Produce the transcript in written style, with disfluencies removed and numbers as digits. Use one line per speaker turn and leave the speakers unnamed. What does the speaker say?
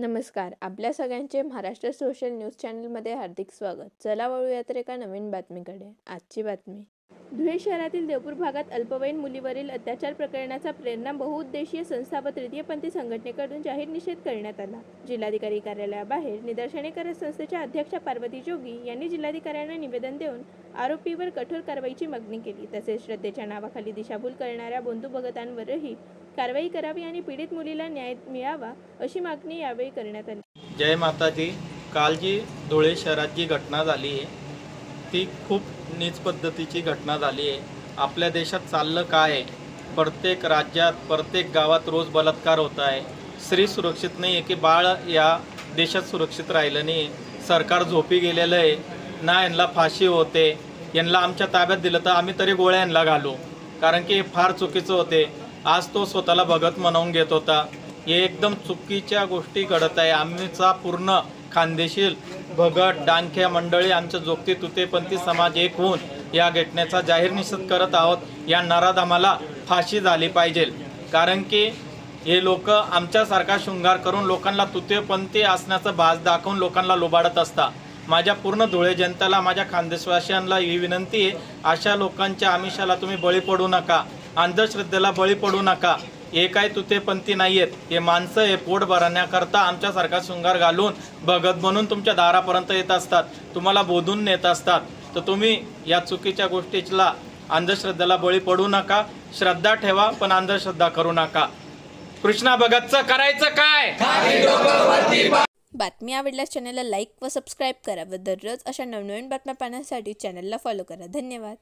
नमस्कार. आपल्या सगळ्यांचे महाराष्ट्र सोशल न्यूज चॅनलमध्ये हार्दिक स्वागत. चला वळूया तर एका नवीन बातमीकडे. आजची बातमी. धुळे शहरातील देवपूर भागात अल्पवयीन मुलीवरील अत्याचार प्रकरणाचा प्रेरणा बहुउद्देशीय संस्था व तृतीयपंथी संघटनेकडून जाहीर निषेध करण्यात आला. जिल्हाधिकारी कार्यालयाबाहेर निदर्शने करत संस्थेच्या अध्यक्षा पार्वती जोगी यांनी जिल्हाधिकाऱ्यांना निवेदन देऊन आरोपीवर कठोर कारवाईची मागणी केली. तसेच श्रद्धेच्या नावाखाली दिशाभूल करणाऱ्या बंधू भगतांवरही कारवाई करावी आणि पीडित मुलीला न्याय मिळावा अशी मागणी यावेळी करण्यात आली.
जय माताजी. काल जी धुळे शहरात जी घटना झाली आहे ती खूप नीच पद्धतीची घटना झाली आहे. आपल्या देशात चाललं काय आहे, प्रत्येक राज्यात प्रत्येक गावात रोज बलात्कार होत आहे. स्त्री सुरक्षित नाही आहे की बाळ या देशात सुरक्षित राहिलं नाही. सरकार झोपी गेलेलं आहे ना. यांना फाशी होते. यांना आमच्या ताब्यात दिलं तर आम्ही तरी गोळ्या यांना घालू, कारण की हे फार चुकीचं होते. आज तो स्वतःला भगत म्हणवून घेत होता. हे एकदम चुकीच्या गोष्टी घडत आहे. आमचा पूर्ण खानदेशील भगत डांख्या मंडळी आमच्या जोगती तुतेपंथी समाज एक होऊन या घटनेचा जाहीर निषेध करत आहोत. या नराधमाला फाशी झाली पाहिजे, कारण की हे लोक आमच्यासारखा शृंगार करून लोकांना तुतेपंथी असण्याचा भास दाखवून लोकांना लुबाडत असतात. माझ्या पूर्ण धुळे जनतेला, माझ्या खानदेशवासियांना ही विनंती आहे, अशा लोकांच्या आमिषाला तुम्ही बळी पडू नका, अंधश्रद्धेला बळी पडू नका. हे काय तुतेपंथी नाही आहेत, हे माणसं हे पोट भरण्याकरता आमच्यासारखा शृंगार घालून भगत बनून तुमच्या दारापर्यंत येत असतात, तुम्हाला बोधून नेत असतात. तर तुम्ही या चुकीच्या गोष्टीला, अंधश्रद्धेला बळी पडू नका. श्रद्धा ठेवा पण अंधश्रद्धा करू नका. कृष्णा भगतचं करायचं काय?
बातमी आवडल्यास चॅनलला लाईक व सबस्क्राईब करा व दररोज अशा नवनवीन बातम्या पाहण्यासाठी चॅनलला फॉलो करा. धन्यवाद.